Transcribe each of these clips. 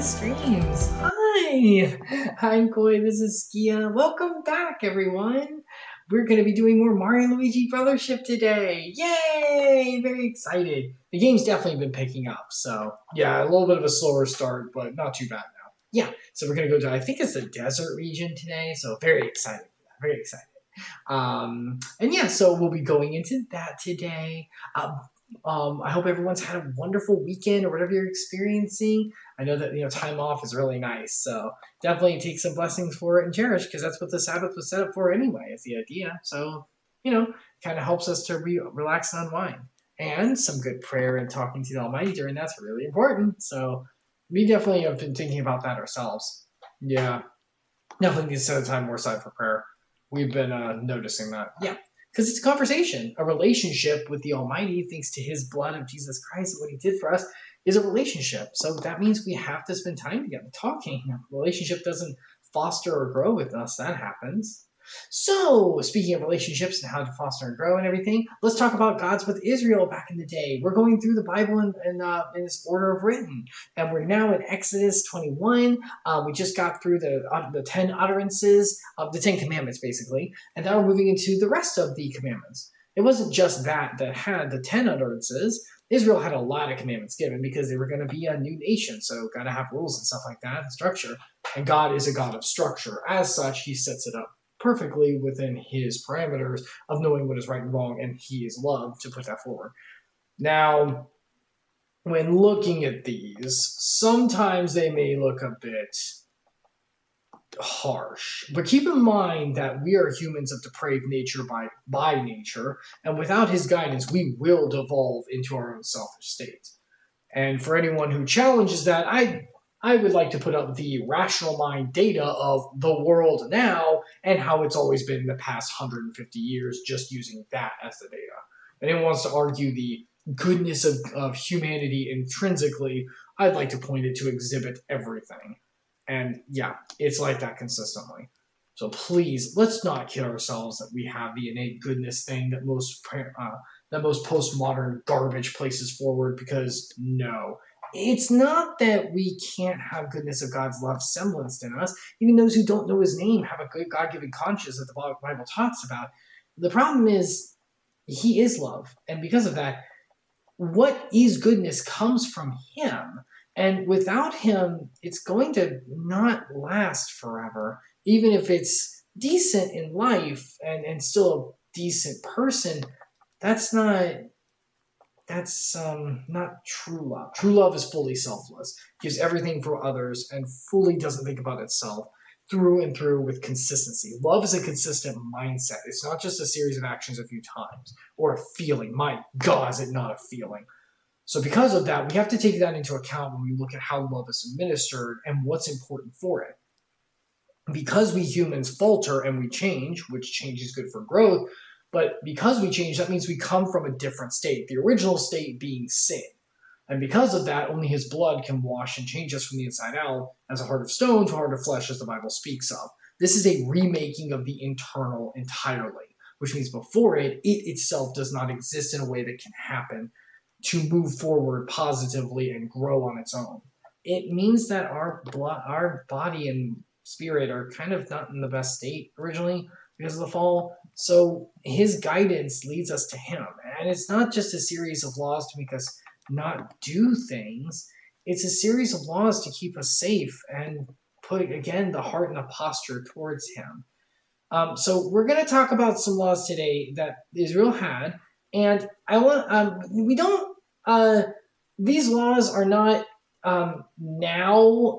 streams. Hi, I'm Koi. This is Skia. Welcome back, everyone. We're going to be doing more Mario and Luigi Brothership today. Yay! Very excited. The game's definitely been picking up, so yeah, a little bit of a slower start, but not too bad now. Yeah, so we're going to go to, I think it's the desert region today, so very excited. Very excited. And yeah, so we'll be going into that today. I hope everyone's had a wonderful weekend or whatever you're experiencing. I know that time off is really nice, so definitely take some blessings for it and cherish, because that's what the Sabbath was set up for anyway. Is the idea. So kind of helps us to relax and unwind, and some good prayer and talking to the Almighty during that's really important. So we definitely have been thinking about that ourselves. Yeah, definitely need to set time more aside for prayer. We've been noticing that. Yeah. Because it's a conversation, a relationship with the Almighty, thanks to His blood of Jesus Christ, and what He did for us is a relationship. So that means we have to spend time together talking. If a relationship doesn't foster or grow with us, that happens. So, speaking of relationships and how to foster and grow and everything, let's talk about God's with Israel back in the day. We're going through the Bible in this order of written, and we're now in Exodus 21. We just got through the 10 utterances of the 10 commandments, basically, and now we're moving into the rest of the commandments. It wasn't just that had the 10 utterances. Israel had a lot of commandments given because they were going to be a new nation, so got to have rules and stuff like that and structure. And God is a God of structure. As such, He sets it up perfectly within His parameters of knowing what is right and wrong, and He is love to put that forward. Now, when looking at these, sometimes they may look a bit harsh, but keep in mind that we are humans of depraved nature by nature, and without His guidance, we will devolve into our own selfish state. And for anyone who challenges that, I would like to put up the rational mind data of the world now and how it's always been in the past 150 years, just using that as the data. If anyone wants to argue the goodness of humanity intrinsically, I'd like to point it to exhibit everything. And yeah, it's like that consistently. So please, let's not kid ourselves that we have the innate goodness thing that most postmodern garbage places forward, because no. It's not that we can't have goodness of God's love semblance in us. Even those who don't know His name have a good God-given conscience that the Bible talks about. The problem is He is love. And because of that, what is goodness comes from Him. And without Him, it's going to not last forever. Even if it's decent in life and still a decent person, that's not true love. True love is fully selfless, gives everything for others, and fully doesn't think about itself through and through with consistency. Love is a consistent mindset. It's not just a series of actions a few times or a feeling. My God, is it not a feeling? So because of that, we have to take that into account when we look at how love is administered and what's important for it. Because we humans falter and we change, which change is good for growth, but because we change, that means we come from a different state, the original state being sin. And because of that, only His blood can wash and change us from the inside out, as a heart of stone to a heart of flesh, as the Bible speaks of. This is a remaking of the internal entirely, which means before it itself does not exist in a way that can happen to move forward positively and grow on its own. It means that our body and spirit are kind of not in the best state originally because of the fall. So His guidance leads us to Him. And it's not just a series of laws to make us not do things. It's a series of laws to keep us safe and put, again, the heart in a posture towards Him. So we're going to talk about some laws today that Israel had. And I want, these laws are not Skia,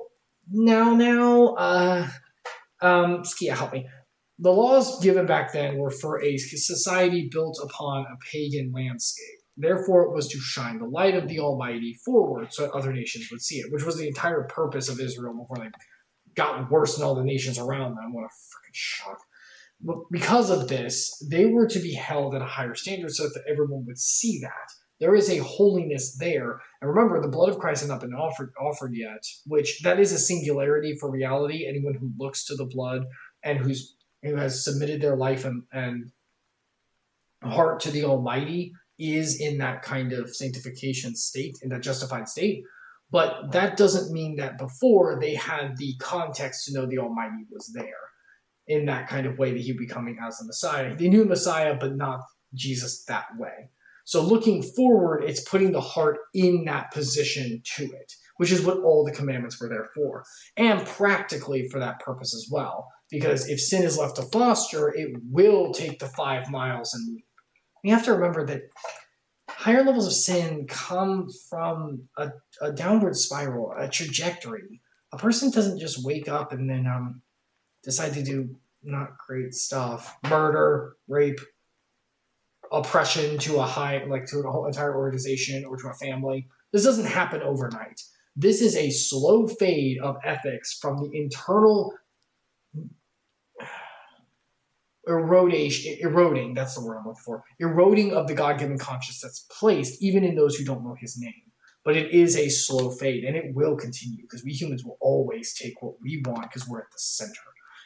help me. The laws given back then were for a society built upon a pagan landscape. Therefore, it was to shine the light of the Almighty forward so that other nations would see it, which was the entire purpose of Israel before they got worse than all the nations around them. What a freaking shock. But because of this, they were to be held at a higher standard so that everyone would see that. There is a holiness there. And remember, the blood of Christ has not been offered yet, which that is a singularity for reality. Anyone who looks to the blood and who has submitted their life and heart to the Almighty is in that kind of sanctification state, in that justified state. But that doesn't mean that before they had the context to know the Almighty was there in that kind of way that he'd be coming as the Messiah. They knew the Messiah, but not Jesus that way. So looking forward, it's putting the heart in that position to it, which is what all the commandments were there for. And practically for that purpose as well. Because if sin is left to foster, it will take the 5 miles and leap. You have to remember that higher levels of sin come from a downward spiral, a trajectory. A person doesn't just wake up and then decide to do not great stuff. Murder, rape, oppression to a high, like to a whole entire organization or to a family. This doesn't happen overnight. This is a slow fade of ethics from the internal eroding, that's the word I'm looking for, eroding of the God-given conscience that's placed even in those who don't know his name. But it is a slow fade, and it will continue because we humans will always take what we want because we're at the center.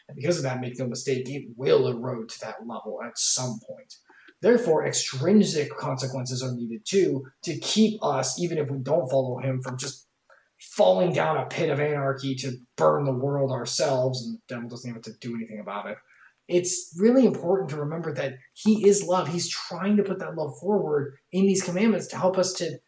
And because of that, make no mistake, it will erode to that level at some point. Therefore, extrinsic consequences are needed too to keep us, even if we don't follow him, from just falling down a pit of anarchy to burn the world ourselves, and the devil doesn't even have to do anything about it. It's really important to remember that he is love. He's trying to put that love forward in these commandments to help us to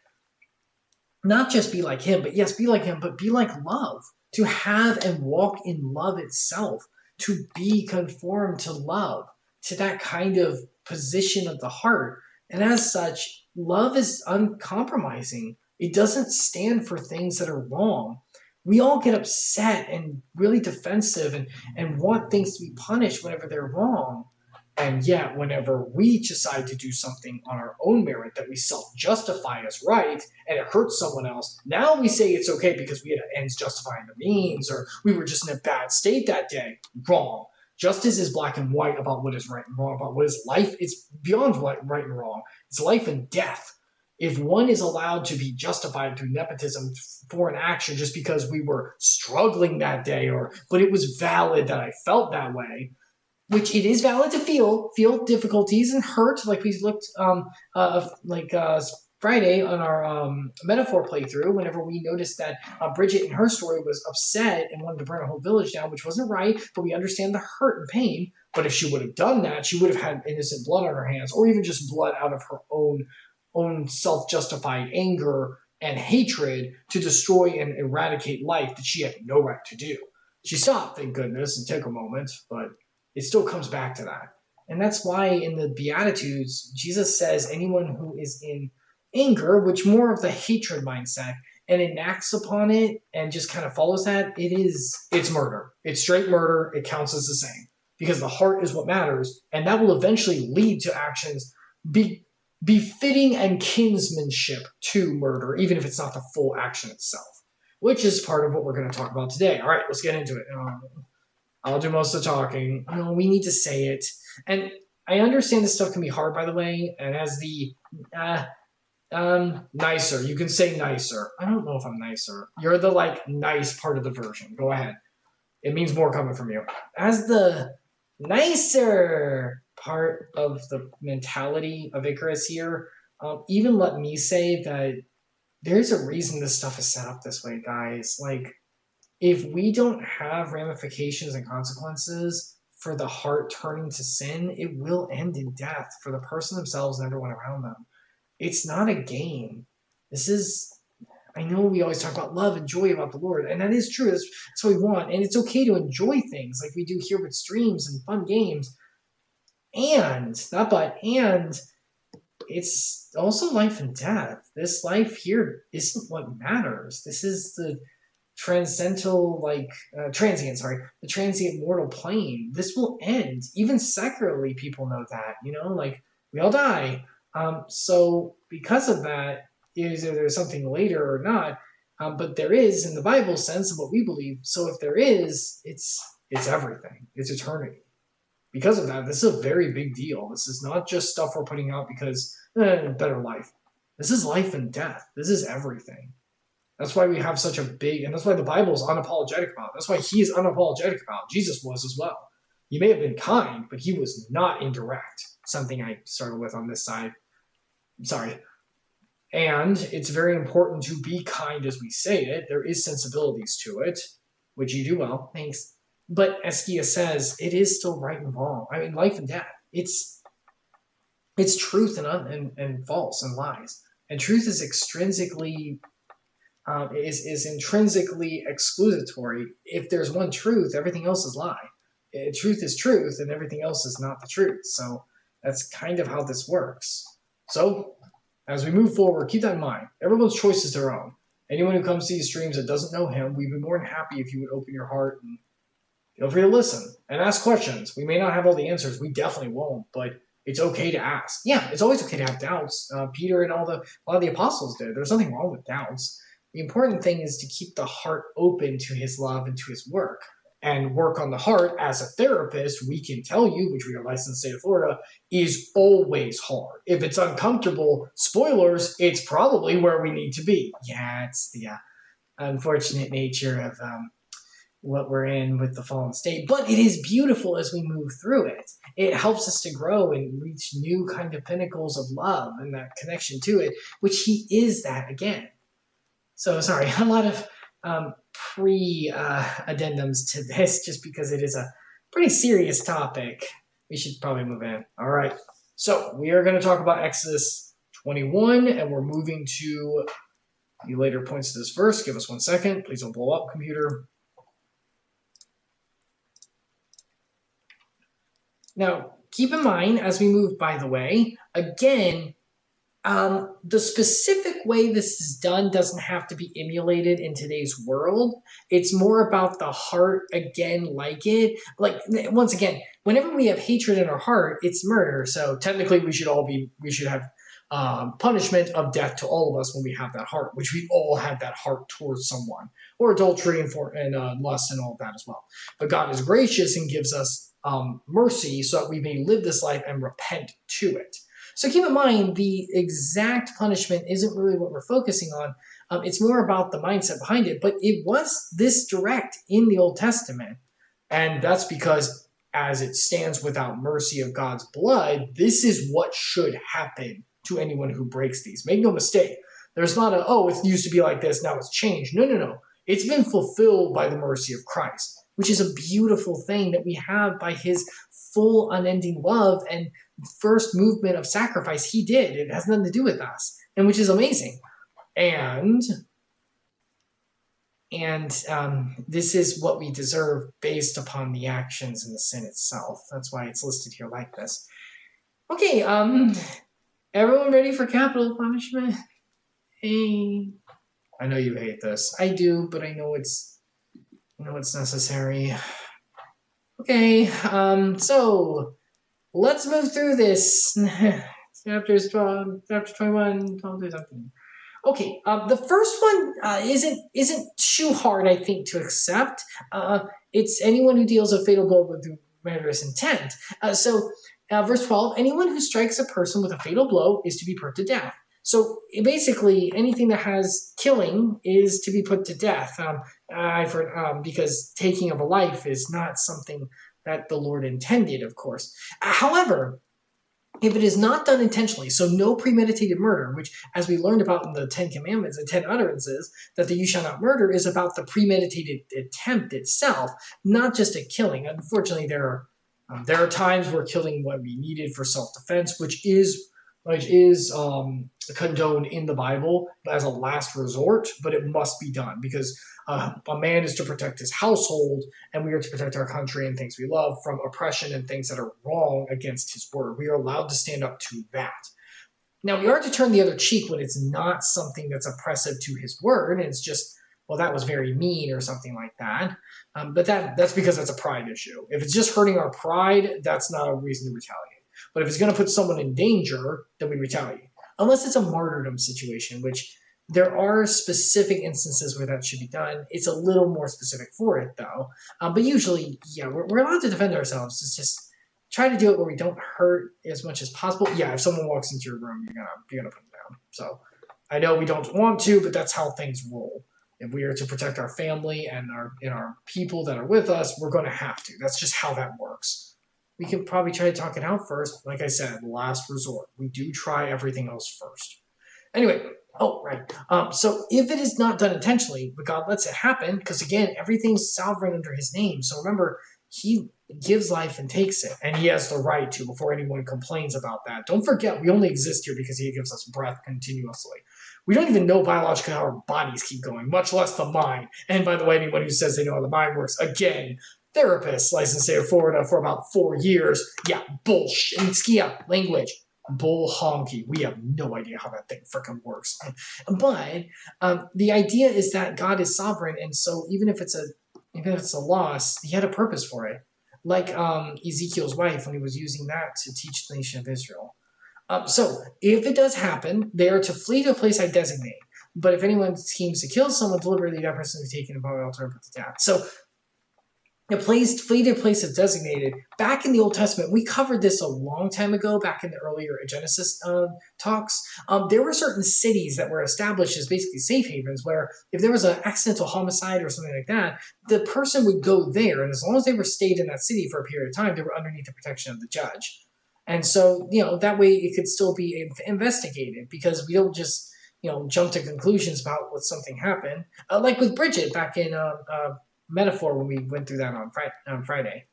not just be like him, but yes, be like him, but be like love, to have and walk in love itself, to be conformed to love, to that kind of position of the heart. And as such, love is uncompromising. It doesn't stand for things that are wrong. We all get upset and really defensive and want things to be punished whenever they're wrong. And yet, whenever we decide to do something on our own merit that we self-justify as right, and it hurts someone else, now we say it's okay because we had ends justifying the means, or we were just in a bad state that day. Wrong. Justice is black and white about what is right and wrong, about what is life. It's beyond right and wrong. It's life and death. If one is allowed to be justified through nepotism for an action just because we were struggling that day, but it was valid that I felt that way, which it is valid to feel difficulties and hurt, like we looked Friday on our metaphor playthrough, whenever we noticed that Bridget in her story was upset and wanted to burn a whole village down, which wasn't right, but we understand the hurt and pain. But if she would have done that, she would have had innocent blood on her hands, or even just blood out of her own self-justified anger and hatred to destroy and eradicate life that she had no right to do. She stopped, thank goodness, and took a moment, but it still comes back to that. And that's why in the Beatitudes, Jesus says anyone who is in anger, which more of the hatred mindset, and enacts upon it and just kind of follows that, it's murder. It's straight murder. It counts as the same because the heart is what matters, and that will eventually lead to actions befitting and kinsmanship to murder, even if it's not the full action itself, which is part of what we're going to talk about today. All right, let's get into it. I'll do most of the talking. No, we need to say it. And I understand this stuff can be hard, by the way, and as the nicer, you can say nicer. I don't know if I'm nicer. You're the nice part of the version. Go ahead. It means more coming from you. As the nicer part of the mentality of Icarus here, even let me say that there's a reason this stuff is set up this way, guys. If we don't have ramifications and consequences for the heart turning to sin, it will end in death for the person themselves and everyone around them. It's not a game. I know we always talk about love and joy about the Lord, and that is true. That's what we want. And it's okay to enjoy things like we do here with streams and fun games. And it's also life and death. This life here isn't what matters. This is the transient mortal plane. This will end. Even secularly, people know that, we all die. So because of that, either there's something later or not, but there is in the Bible sense of what we believe. So if there is, it's everything. It's eternity. Because of that, this is a very big deal. This is not just stuff we're putting out because better life. This is life and death. This is everything. That's why we have such a big, and that's why the Bible is unapologetic about it. That's why he is unapologetic about it. Jesus was as well. He may have been kind, but he was not indirect. Something I started with on this side. I'm sorry. And it's very important to be kind as we say it. There is sensibilities to it, which you do well. Thanks. But as Skia says, it is still right and wrong. I mean, life and death. It's truth and false and lies. And truth is intrinsically exclusatory. If there's one truth, everything else is lie. Truth is truth, and everything else is not the truth. So that's kind of how this works. So as we move forward, keep that in mind. Everyone's choice is their own. Anyone who comes to these streams that doesn't know him, we'd be more than happy if you would open your heart and feel free to listen and ask questions. We may not have all the answers. We definitely won't, but it's okay to ask. Yeah, it's always okay to have doubts. Peter and a lot of the apostles did. There's nothing wrong with doubts. The important thing is to keep the heart open to his love and to his work. And work on the heart, as a therapist, we can tell you, which we are licensed in the state of Florida, is always hard. If it's uncomfortable, spoilers, it's probably where we need to be. Yeah, it's the unfortunate nature of what we're in with the fallen state. But it is beautiful as we move through it. It helps us to grow and reach new kind of pinnacles of love and that connection to it, which he is that again. So, sorry, a lot of pre-addendums to this just because it is a pretty serious topic. We should probably move in. All right. So we are going to talk about Exodus 21, and we're moving to the later points of this verse. Give us 1 second. Please don't blow up, computer. Now, keep in mind, as we move, by the way, again, the specific way this is done doesn't have to be emulated in today's world. It's more about the heart, again, like it. Like, once again, whenever we have hatred in our heart, it's murder. So technically we should have punishment of death to all of us when we have that heart, which we all have that heart towards someone, or adultery and lust and all of that as well. But God is gracious and gives us mercy so that we may live this life and repent to it. So keep in mind, the exact punishment isn't really what we're focusing on. It's more about the mindset behind it. But it was this direct in the Old Testament. And that's because as it stands without mercy of God's blood, this is what should happen to anyone who breaks these. Make no mistake. There's not it used to be like this, now it's changed. No. It's been fulfilled by the mercy of Christ, which is a beautiful thing that we have by his full unending love and first movement of sacrifice he did. It has nothing to do with us, and which is amazing. And this is what we deserve based upon the actions and the sin itself. That's why it's listed here like this. Okay, everyone ready for capital punishment? Hey, I know you hate this. I do, but I know it's necessary. Okay, so let's move through this. Chapter 21, 12 through something. Okay, the first one isn't too hard, I think, to accept. It's anyone who deals a fatal blow with murderous intent. Verse 12, anyone who strikes a person with a fatal blow is to be put to death. So basically, anything that has killing is to be put to death, because taking of a life is not something that the Lord intended, of course. However, if it is not done intentionally, so no premeditated murder, which, as we learned about in the 10 Commandments and 10 utterances, that the you shall not murder is about the premeditated attempt itself, not just a killing. Unfortunately, there are times where killing would be needed for self-defense, which is condoned in the Bible as a last resort, but it must be done because a man is to protect his household, and we are to protect our country and things we love from oppression and things that are wrong against his word. We are allowed to stand up to that. Now, we are to turn the other cheek when it's not something that's oppressive to his word, and it's just, well, that was very mean or something like that. But that's because that's a pride issue. If it's just hurting our pride, that's not a reason to retaliate. But if it's going to put someone in danger, then we retaliate. Unless it's a martyrdom situation, which there are specific instances where that should be done. It's a little more specific for it, though. But usually, yeah, we're allowed to defend ourselves. It's just try to do it where we don't hurt as much as possible. Yeah, if someone walks into your room, you're gonna put them down. So I know we don't want to, but that's how things roll. If we are to protect our family and our people that are with us, we're going to have to. That's just how that works. We can probably try to talk it out first. Like I said, last resort. We do try everything else first. Anyway, Oh, right. So if it is not done intentionally, but God lets it happen, because again, everything's sovereign under his name. So remember, he gives life and takes it, and he has the right to before anyone complains about that. Don't forget, we only exist here because he gives us breath continuously. We don't even know biologically how our bodies keep going, much less the mind. And by the way, anyone who says they know how the mind works, again, therapist, licensed state of Florida for about 4 years. Yeah, bullshit. Skia, language. Bull honky. We have no idea how that thing freaking works. But the idea is that God is sovereign, and so even if it's a loss, he had a purpose for it. Like Ezekiel's wife when he was using that to teach the nation of Israel. So if it does happen, they are to flee to a place I designate. But if anyone schemes to kill someone deliberately, that person is taken upon the altar and put to death. So flee to a place that's designated. Back in the Old Testament, we covered this a long time ago, back in the earlier Genesis talks. There were certain cities that were established as basically safe havens where if there was an accidental homicide or something like that, the person would go there. And as long as they were stayed in that city for a period of time, they were underneath the protection of the judge. And so, that way it could still be investigated because we don't just, jump to conclusions about what something happened. Like with Bridget back in metaphor when we went through that on Friday.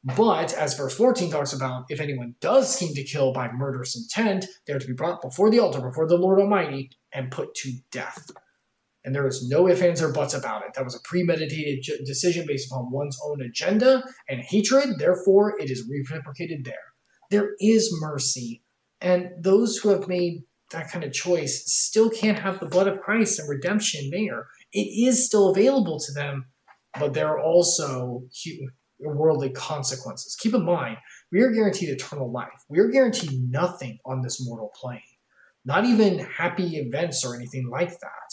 But as verse 14 talks about, if anyone does scheme to kill by murderous intent, they are to be brought before the altar, before the Lord Almighty, and put to death. And there is no ifs, ands, or buts about it. That was a premeditated decision based upon one's own agenda and hatred. Therefore, it is reciprocated there. There is mercy. And those who have made that kind of choice still can't have the blood of Christ and redemption there. It is still available to them, but there are also worldly consequences. Keep in mind, we are guaranteed eternal life. We are guaranteed nothing on this mortal plane, not even happy events or anything like that.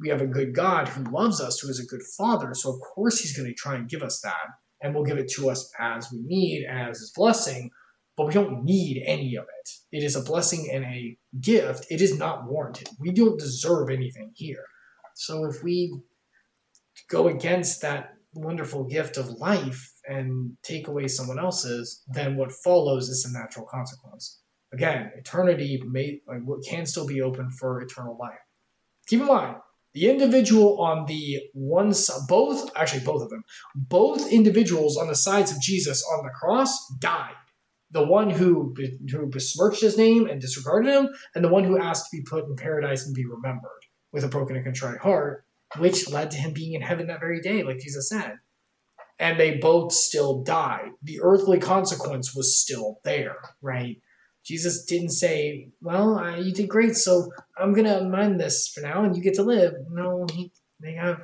We have a good God who loves us, who is a good father, so of course he's going to try and give us that, and will give it to us as we need, as his blessing, but we don't need any of it. It is a blessing and a gift. It is not warranted. We don't deserve anything here. So if we go against that wonderful gift of life and take away someone else's, then what follows is a natural consequence. Again, eternity can still be open for eternal life. Keep in mind, the individual on the one side, both of them, both individuals on the sides of Jesus on the cross died. The one who besmirched his name and disregarded him, and the one who asked to be put in paradise and be remembered with a broken and contrite heart, which led to him being in heaven that very day, like Jesus said. And they both still died. The earthly consequence was still there, right? Jesus didn't say, well, you did great, so I'm going to amend this for now, and you get to live. No, they have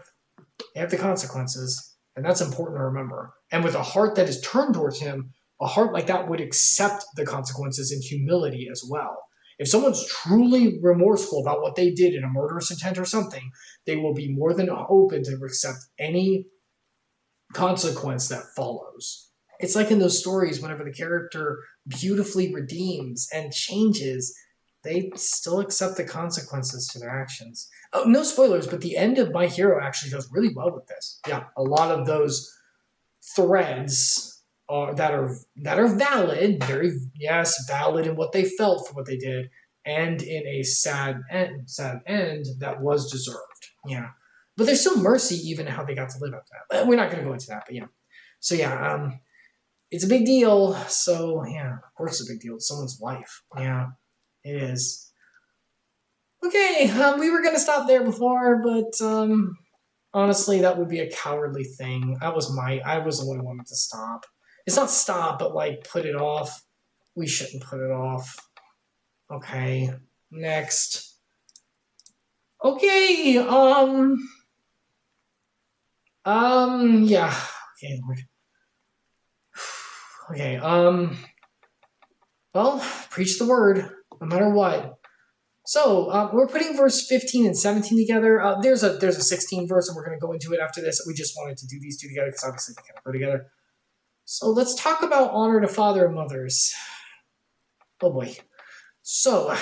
the consequences, and that's important to remember. And with a heart that is turned towards him, a heart like that would accept the consequences in humility as well. If someone's truly remorseful about what they did in a murderous intent or something, they will be more than open to accept any consequence that follows. It's like in those stories, whenever the character beautifully redeems and changes, they still accept the consequences to their actions. Oh, no spoilers, but the end of My Hero actually does really well with this. Yeah, a lot of those threads that are valid, valid in what they felt for what they did, and in a sad end that was deserved. Yeah, but there's still mercy even in how they got to live up to that. We're not going to go into that, but yeah. So yeah, it's a big deal. So yeah, of course it's a big deal. It's someone's life. Yeah, it is. Okay, we were going to stop there before, but honestly, that would be a cowardly thing. I was the one who wanted to stop. It's not stop, but like put it off. We shouldn't put it off. Okay, next. Okay, yeah. Okay, Lord. Okay, well, preach the word, no matter what. So, we're putting verse 15 and 17 together. There's a 16 verse, and we're going to go into it after this. We just wanted to do these two together because obviously they kind of go together. So let's talk about honor to father and mothers. Oh boy. So,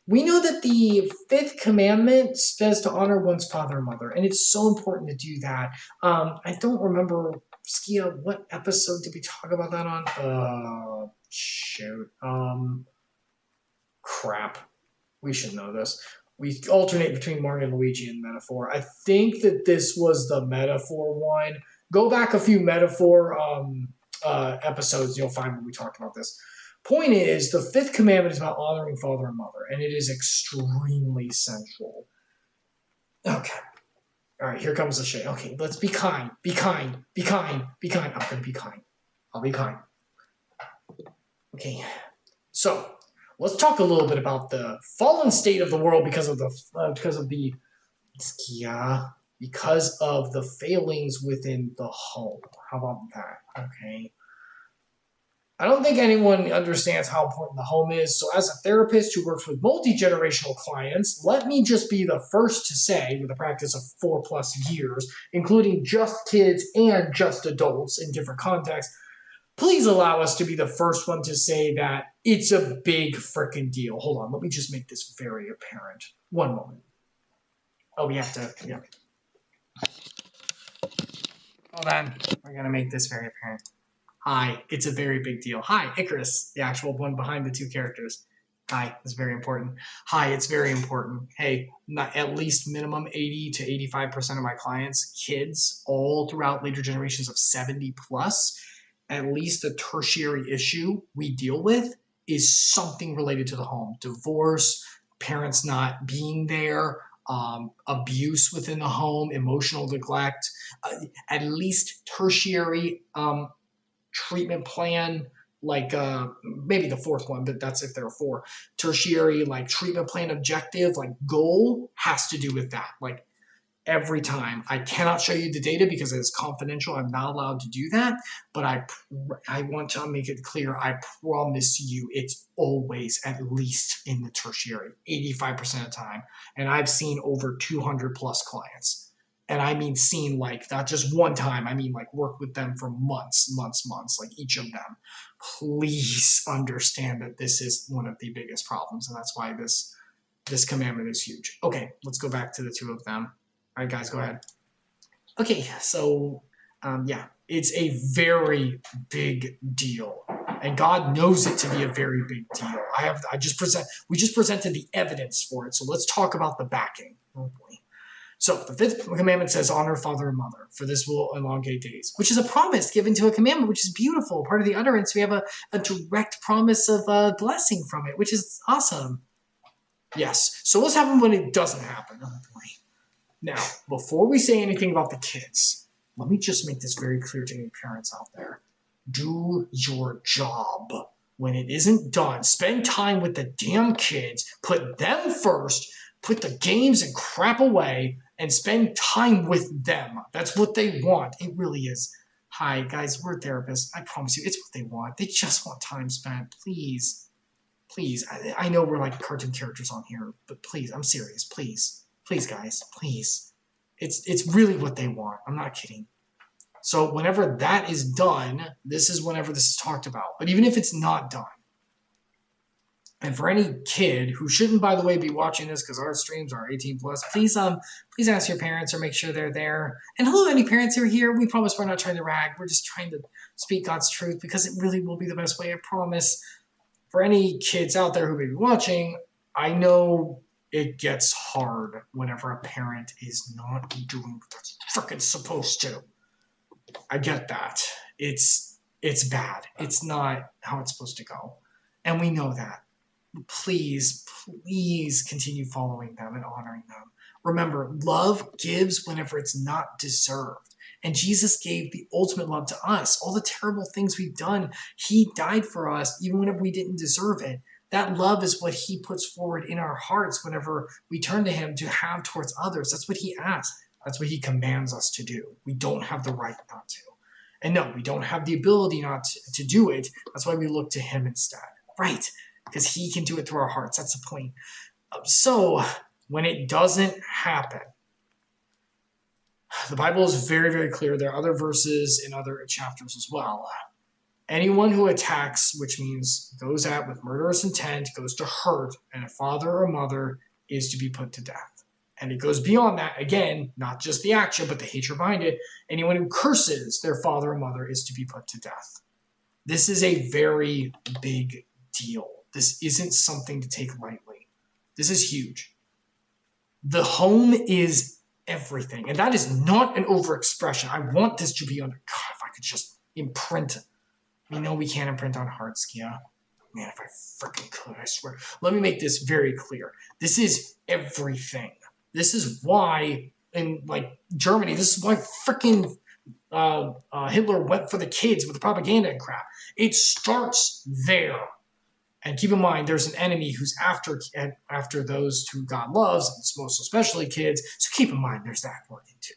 we know that the 5th commandment says to honor one's father and mother, and it's so important to do that. I don't remember, Skia, what episode did we talk about that on? Shoot. Crap. We should know this. We alternate between Mario and Luigi and metaphor. I think that this was the metaphor one. Go back a few metaphor episodes, you'll find when we talked about this. Point is, the fifth commandment is about honoring father and mother, and it is extremely central. Okay. All right, here comes the shit. Okay, let's be kind. Be kind. Be kind. Be kind. I'm going to be kind. I'll be kind. Okay. So, let's talk a little bit about the fallen state of the world because of the failings within the home. How about that? Okay. I don't think anyone understands how important the home is. So as a therapist who works with multi-generational clients, let me just be the first to say, with a practice of 4+ years, including just kids and just adults in different contexts, please allow us to be the first one to say that it's a big frickin' deal. Hold on, let me just make this very apparent. One moment. Oh, we have to, yeah. Hold on, we're gonna make this very apparent. Hi, it's a very big deal. Hi, Icarus, the actual one behind the two characters. Hi, it's very important. Hi, it's very important. Hey, not at least minimum 80 to 85% of my clients, kids, all throughout later generations of 70+, at least a tertiary issue we deal with is something related to the home. Divorce, parents not being there, abuse within the home, emotional neglect, at least tertiary treatment plan, like maybe the fourth one, but that's if there are 4. Tertiary, like treatment plan objective, like goal has to do with that. Like every time. I cannot show you the data because it is confidential. I'm not allowed to do that, but I want to make it clear. I promise you it's always at least in the tertiary, 85% of the time. And I've seen over 200+ clients. And I mean seen like not just one time. I mean like work with them for months, like each of them. Please understand that this is one of the biggest problems. And that's why this commandment is huge. Okay, let's go back to the two of them. All right, guys, go ahead. Okay, so yeah, it's a very big deal, and God knows it to be a very big deal. We just presented the evidence for it, so let's talk about the backing. Oh boy. So the fifth commandment says, honor father and mother, for this will elongate days, which is a promise given to a commandment, which is beautiful. Part of the utterance, we have a direct promise of blessing from it, which is awesome. Yes. So what's happened when it doesn't happen? Oh boy. Now, before we say anything about the kids, let me just make this very clear to any parents out there. Do your job. When it isn't done, spend time with the damn kids, put them first, put the games and crap away, and spend time with them. That's what they want. It really is. Hi, guys, we're therapists. I promise you, it's what they want. They just want time spent. Please. Please. I know we're like cartoon characters on here, but please, I'm serious. Please. Please, guys. Please. It's really what they want. I'm not kidding. So whenever that is done, this is whenever this is talked about. But even if it's not done, and for any kid who shouldn't, by the way, be watching this because our streams are 18+, please ask your parents or make sure they're there. And hello, any parents who are here. We promise we're not trying to rag. We're just trying to speak God's truth because it really will be the best way, I promise. For any kids out there who may be watching, I know it gets hard whenever a parent is not doing what they're freaking supposed to. I get that. It's bad. It's not how it's supposed to go. And we know that. Please continue following them and honoring them. Remember, love gives whenever it's not deserved. And Jesus gave the ultimate love to us. All the terrible things we've done, he died for us even whenever we didn't deserve it. That love is what he puts forward in our hearts whenever we turn to him to have towards others. That's what he asks. That's what he commands us to do. We don't have the right not to. And no, we don't have the ability not to do it. That's why we look to him instead. Right. Because he can do it through our hearts. That's the point. So when it doesn't happen, the Bible is very, very clear. There are other verses in other chapters as well. Anyone who attacks, which means goes at with murderous intent, goes to hurt, and a father or mother is to be put to death. And it goes beyond that. Again, not just the action, but the hatred behind it. Anyone who curses their father or mother is to be put to death. This is a very big deal. This isn't something to take lightly. This is huge. The home is everything. And that is not an overexpression. I want this to be on, God, if I could just imprint it. We know we can't imprint on hearts, yeah. Man, if I freaking could, I swear. Let me make this very clear. This is everything. This is why in like Germany, this is why freaking Hitler went for the kids with the propaganda and crap. It starts there. And keep in mind, there's an enemy who's after those who God loves, and most especially kids. So keep in mind, there's that working too.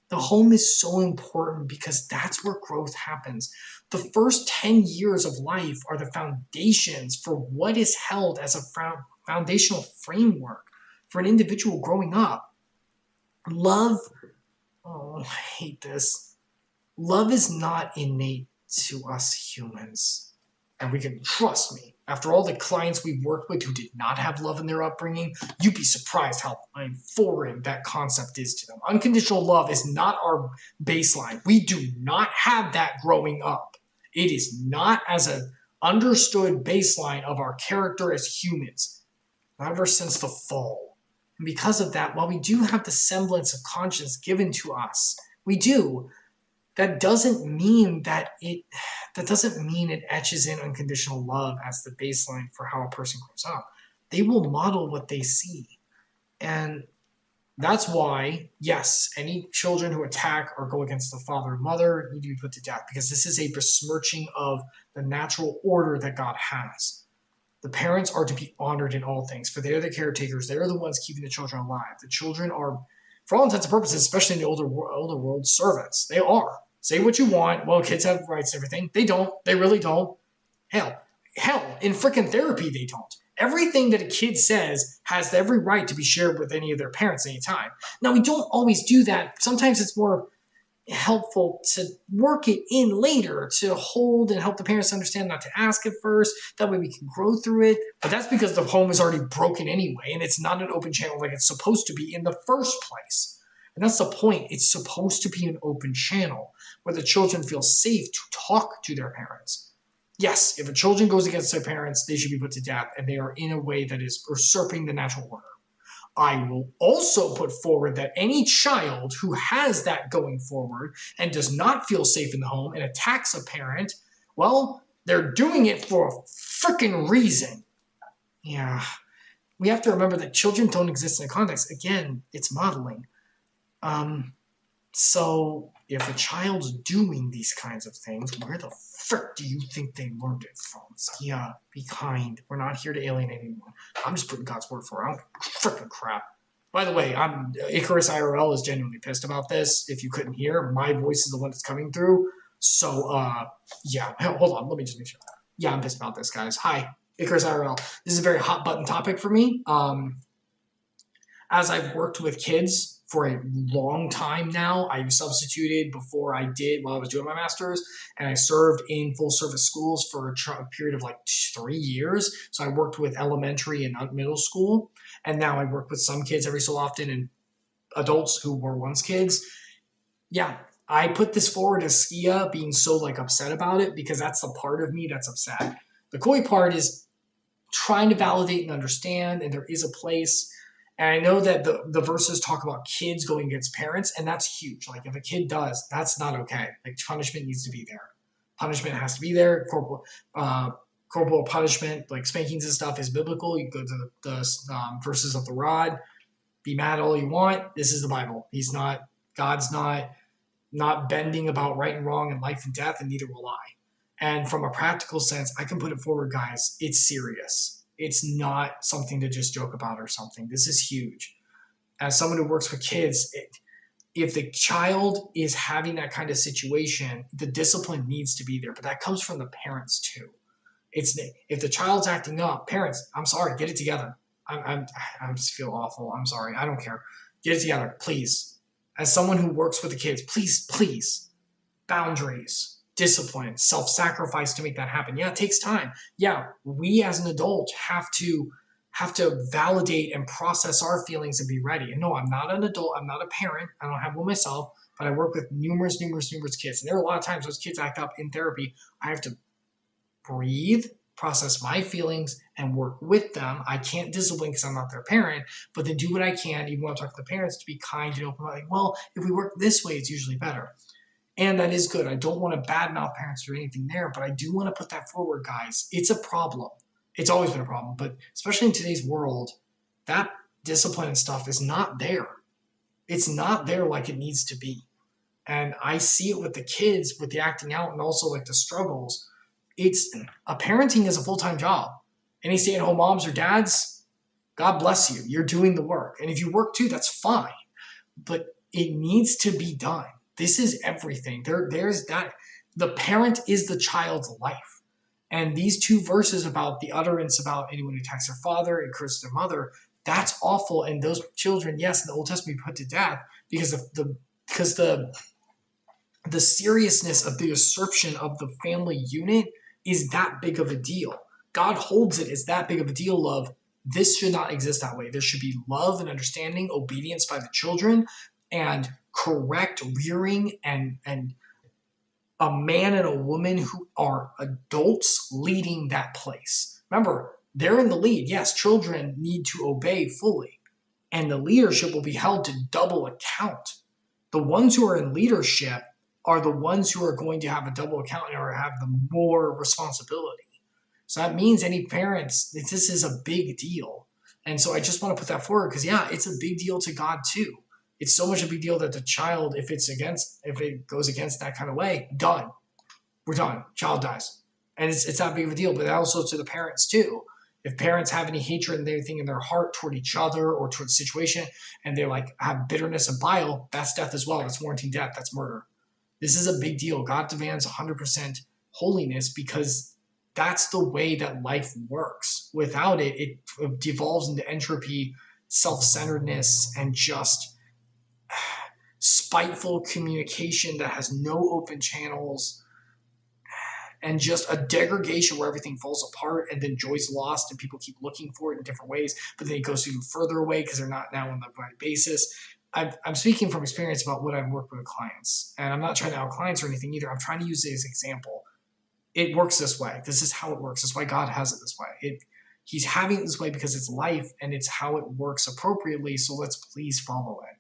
The home is so important because that's where growth happens. The first 10 years of life are the foundations for what is held as a foundational framework for an individual growing up. Love, oh, I hate this. Love is not innate to us humans. And we can trust me. After all the clients we've worked with who did not have love in their upbringing, you'd be surprised how foreign that concept is to them. Unconditional love is not our baseline. We do not have that growing up. It is not as an understood baseline of our character as humans, not ever since the fall. And because of that, while we do have the semblance of conscience given to us, we do, that doesn't mean it etches in unconditional love as the baseline for how a person grows up. They will model what they see. And that's why, yes, any children who attack or go against the father and mother need to be put to death, because this is a besmirching of the natural order that God has. The parents are to be honored in all things, for they're the caretakers. They're the ones keeping the children alive. The children are, for all intents and purposes, especially in the older world, servants. They are. Say what you want. Well, kids have rights and everything. They don't. They really don't. Hell, in freaking therapy, they don't. Everything that a kid says has every right to be shared with any of their parents anytime. Now, we don't always do that. Sometimes it's more helpful to work it in later, to hold and help the parents understand not to ask at first. That way we can grow through it. But that's because the home is already broken anyway, and it's not an open channel like it's supposed to be in the first place. And that's the point. It's supposed to be an open channel where the children feel safe to talk to their parents. Yes, if a children goes against their parents, they should be put to death, and they are in a way that is usurping the natural order. I will also put forward that any child who has that going forward and does not feel safe in the home and attacks a parent, well, they're doing it for a freaking reason. Yeah. We have to remember that children don't exist in a context. Again, it's modeling. So if a child's doing these kinds of things, where the frick do you think they learned it from? Yeah, be kind. We're not here to alienate anyone. I'm just putting God's word for it. I don't freaking crap. By the way, Icarus IRL is genuinely pissed about this. If you couldn't hear, my voice is the one that's coming through. So, yeah, hold on. Let me just make sure. Yeah, I'm pissed about this, guys. Hi, Icarus IRL. This is a very hot button topic for me. As I've worked with kids for a long time now, I've substituted before I did while I was doing my master's, and I served in full service schools for a period of like 3 years. So I worked with elementary and middle school, and now I work with some kids every so often and adults who were once kids. Yeah, I put this forward as Skia being so like upset about it because that's the part of me that's upset. The Koi part is trying to validate and understand, and there is a place. And I know that the verses talk about kids going against parents, and that's huge. Like if a kid does, that's not okay. Like punishment needs to be there. Punishment has to be there. Corporal punishment, like spankings and stuff, is biblical. You go to the verses of the rod. Be mad all you want. This is the Bible. God's not bending about right and wrong and life and death, and neither will I. And from a practical sense, I can put it forward, guys. It's serious. It's not something to just joke about or something. This is huge. As someone who works with kids, if the child is having that kind of situation, the discipline needs to be there. But that comes from the parents too. If the child's acting up, parents, I'm sorry, get it together. I just feel awful. I'm sorry. I don't care. Get it together, please. As someone who works with the kids, please, boundaries. Discipline, self-sacrifice to make that happen. Yeah, it takes time. Yeah, we as an adult have to validate and process our feelings and be ready. And no, I'm not an adult. I'm not a parent. I don't have one myself, but I work with numerous kids. And there are a lot of times those kids act up in therapy. I have to breathe, process my feelings and work with them. I can't discipline because I'm not their parent, but then do what I can, even when I'm talking to the parents, to be kind and open. Like, well, if we work this way, it's usually better. And that is good. I don't want to badmouth parents or anything there, but I do want to put that forward, guys. It's a problem. It's always been a problem, but especially in today's world, that discipline and stuff is not there. It's not there like it needs to be. And I see it with the kids, with the acting out, and also like the struggles. It's a parenting is a full-time job. Any stay-at-home moms or dads, God bless you. You're doing the work. And if you work too, that's fine. But it needs to be done. This is everything. There's that. The parent is the child's life. And these two verses about the utterance about anyone who attacks their father and curses their mother, that's awful. And those children, yes, in the Old Testament, put to death because the seriousness of the usurpation of the family unit is that big of a deal. God holds it as that big of a deal of this should not exist that way. There should be love and understanding, obedience by the children, and correct rearing and a man and a woman who are adults leading that place. Remember, they're in the lead. Yes, children need to obey fully, and the leadership will be held to double account. The ones who are in leadership are the ones who are going to have a double account or have the more responsibility. So that means any parents, this is a big deal. And so I just want to put that forward because, yeah, it's a big deal to God too. It's so much a big deal that the child, if it goes against that kind of way, done. We're done. Child dies. And it's that big of a deal. But also to the parents too. If parents have any hatred and anything in their heart toward each other or toward the situation, and they're like have bitterness and bile, that's death as well. That's warranting death. That's murder. This is a big deal. God demands 100% holiness because that's the way that life works. Without it, it devolves into entropy, self-centeredness, and just spiteful communication that has no open channels, and just a degradation where everything falls apart and then joy's lost and people keep looking for it in different ways, but then it goes even further away because they're not now on the right basis. I'm speaking from experience about what I've worked with clients, and I'm not trying to out clients or anything either. I'm trying to use it as an example. It works this way. This is how it works. That's why God has it this way. He's having it this way because it's life and it's how it works appropriately. So let's please follow it.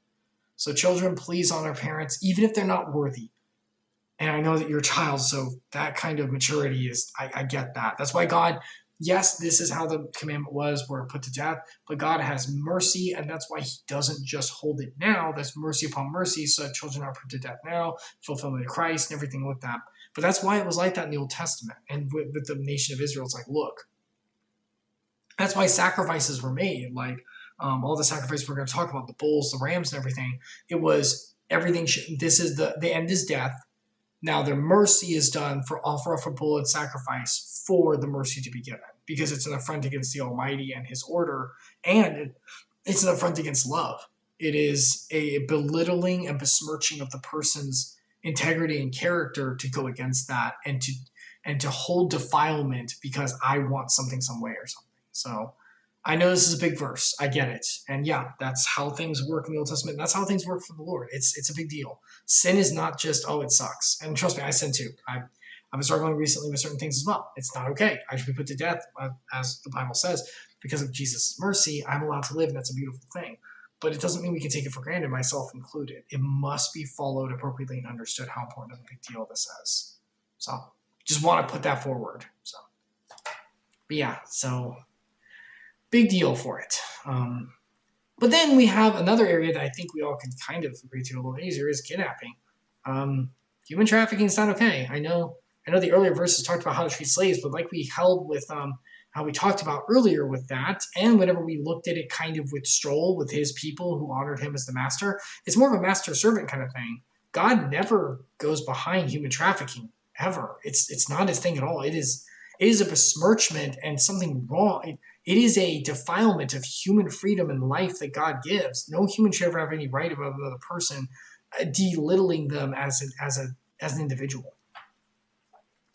So children, please honor parents, even if they're not worthy. And I know that you're a child, so that kind of maturity is, I get that. That's why God, yes, this is how the commandment was, we're put to death, but God has mercy, and that's why he doesn't just hold it now. That's mercy upon mercy, so that children are put to death now, fulfillment of Christ, and everything like that. But that's why it was like that in the Old Testament. And with the nation of Israel, it's like, look, that's why sacrifices were made. Like all the sacrifices we're going to talk about, the bulls, the rams, and everything. It was everything. This is the end is death. Now their mercy is done for offer up a bull and sacrifice for the mercy to be given, because it's an affront against the Almighty and his order, and it's an affront against love. It is a belittling and besmirching of the person's integrity and character to go against that and to hold defilement because I want something some way or something. So I know this is a big verse. I get it. And yeah, that's how things work in the Old Testament. That's how things work for the Lord. It's a big deal. Sin is not just, oh, it sucks. And trust me, I sin too. I've been struggling recently with certain things as well. It's not okay. I should be put to death, as the Bible says. Because of Jesus' mercy, I'm allowed to live, and that's a beautiful thing. But it doesn't mean we can take it for granted, myself included. It must be followed appropriately and understood how important of a big deal this is. So just want to put that forward. So, but yeah, so big deal for it. But then we have another area that I think we all can kind of agree to a little easier is kidnapping. Human trafficking is not okay. I know the earlier verses talked about how to treat slaves, but like we held with how we talked about earlier with that, and whenever we looked at it kind of with Stroll, with his people who honored him as the master, it's more of a master-servant kind of thing. God never goes behind human trafficking, ever. It's not his thing at all. It is a besmirchment and something wrong. It is a defilement of human freedom and life that God gives. No human should ever have any right about another person, belittling them as an individual.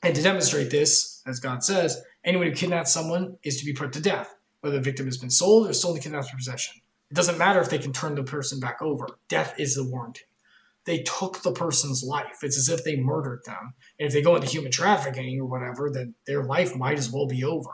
And to demonstrate this, as God says, anyone who kidnaps someone is to be put to death, whether the victim has been sold or stolen, kidnapped, or possession. It doesn't matter if they can turn the person back over. Death is the warranty. they took the person's life. It's as if they murdered them. And if they go into human trafficking or whatever, then their life might as well be over.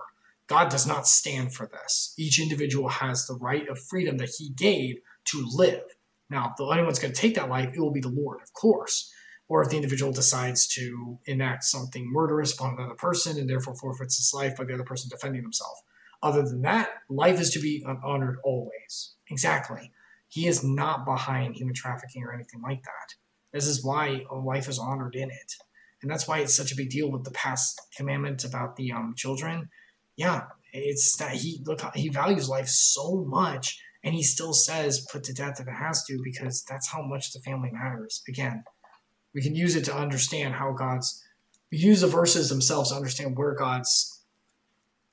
God does not stand for this. Each individual has the right of freedom that he gave to live. Now, if anyone's going to take that life, it will be the Lord, of course. Or if the individual decides to enact something murderous upon another person and therefore forfeits his life by the other person defending himself. Other than that, life is to be honored always. Exactly. He is not behind human trafficking or anything like that. This is why life is honored in it. And that's why it's such a big deal with the past commandment about the children. Yeah, it's that he values life so much, and he still says put to death if it has to, because that's how much the family matters. Again, we can use it to understand how we use the verses themselves to understand where God's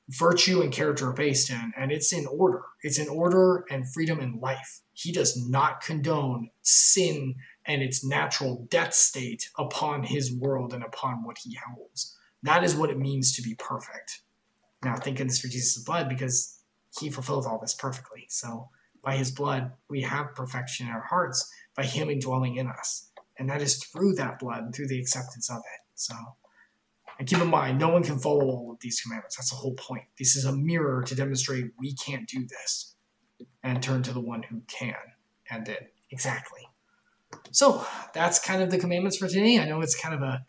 virtue and character are based in, and it's in order. It's in order and freedom and life. He does not condone sin and its natural death state upon his world and upon what he holds. That is what it means to be perfect. Now, thank goodness for Jesus' blood, because he fulfilled all this perfectly. So by his blood, we have perfection in our hearts by him indwelling in us. And that is through that blood and through the acceptance of it. So, and keep in mind, no one can follow all of these commandments. That's the whole point. This is a mirror to demonstrate we can't do this, and turn to the one who can and did. Exactly. So that's kind of the commandments for today. I know it's kind of a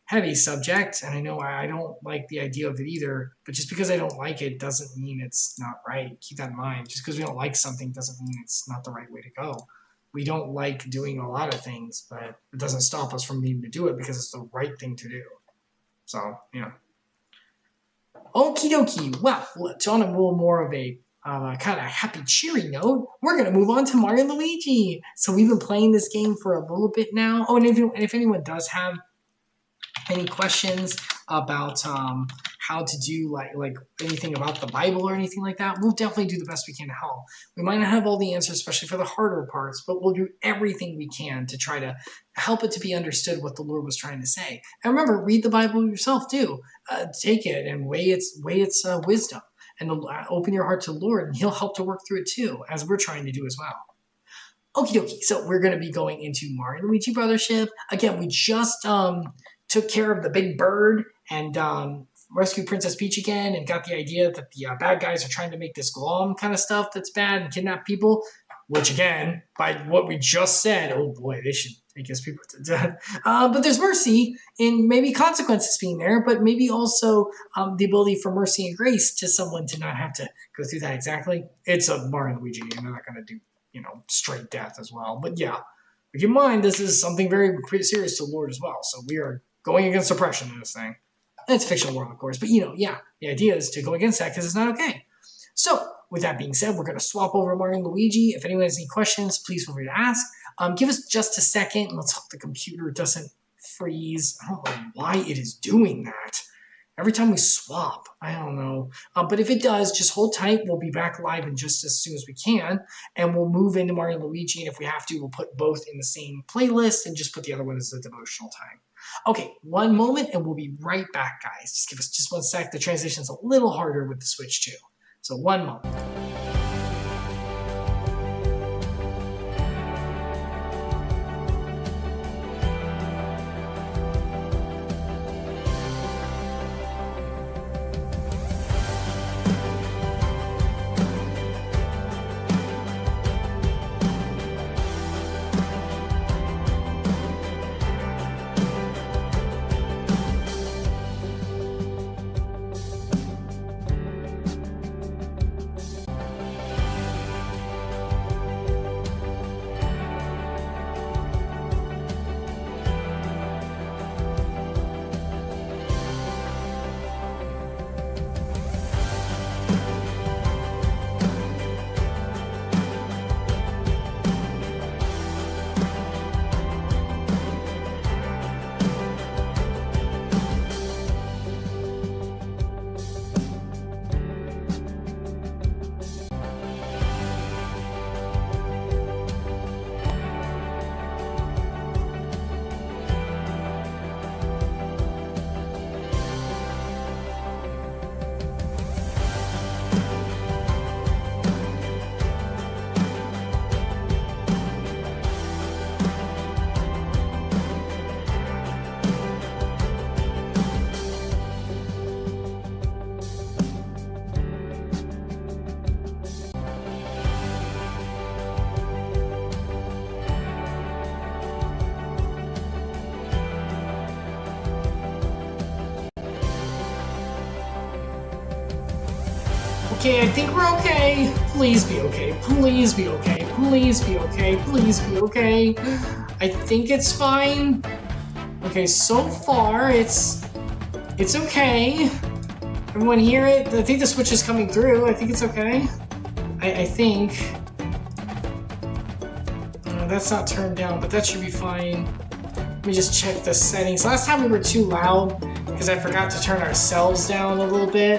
heavy subject, and I know I don't like the idea of it either, but just because I don't like it doesn't mean it's not right. Keep that in mind. Just because we don't like something doesn't mean it's not the right way to go. We don't like doing a lot of things, but it doesn't stop us from needing to do it because it's the right thing to do. So, Okie dokie. Well, on a little more of a kind of happy, cheery note, we're going to move on to Mario and Luigi. So we've been playing this game for a little bit now. Oh, and if anyone does have any questions about how to do like anything about the Bible or anything like that, we'll definitely do the best we can to help. We might not have all the answers, especially for the harder parts, but we'll do everything we can to try to help it to be understood what the Lord was trying to say. And remember, read the Bible yourself too. Take it and weigh its wisdom, and open your heart to the Lord, and he'll help to work through it too, as we're trying to do as well. Okie dokie. So we're going to be going into Mario and Luigi Brothership. Again, we just took care of the big bird and rescued Princess Peach again, and got the idea that the bad guys are trying to make this glom kind of stuff that's bad and kidnap people, which again, by what we just said, oh boy, they should take his people to death. But there's mercy in maybe consequences being there, but maybe also the ability for mercy and grace to someone to not have to go through that exactly. It's a Mario and Luigi game. They're not going to do, straight death as well. But yeah, keep in mind, this is something very serious to the Lord as well. So we are going against oppression in this thing. It's a fictional world, of course, but the idea is to go against that because it's not okay. So, with that being said, we're going to swap over Mario and Luigi. If anyone has any questions, please feel free to ask. Give us just a second, and let's hope the computer doesn't freeze. I don't know why it is doing that. Every time we swap, I don't know. But if it does, just hold tight. We'll be back live in just as soon as we can, and we'll move into Mario and Luigi, and if we have to, we'll put both in the same playlist and just put the other one as the devotional time. Okay, one moment, and we'll be right back, guys. Just give us just 1 sec. The transition's a little harder with the Switch, too. So 1 moment. Okay, I think we're okay. Please be okay. Please be okay. Please be okay. Please be okay. I think it's fine. Okay, so far it's okay. Everyone hear it? I think the switch is coming through. I think it's okay. I think. That's not turned down, but that should be fine. Let me just check the settings. Last time we were too loud because I forgot to turn ourselves down a little bit.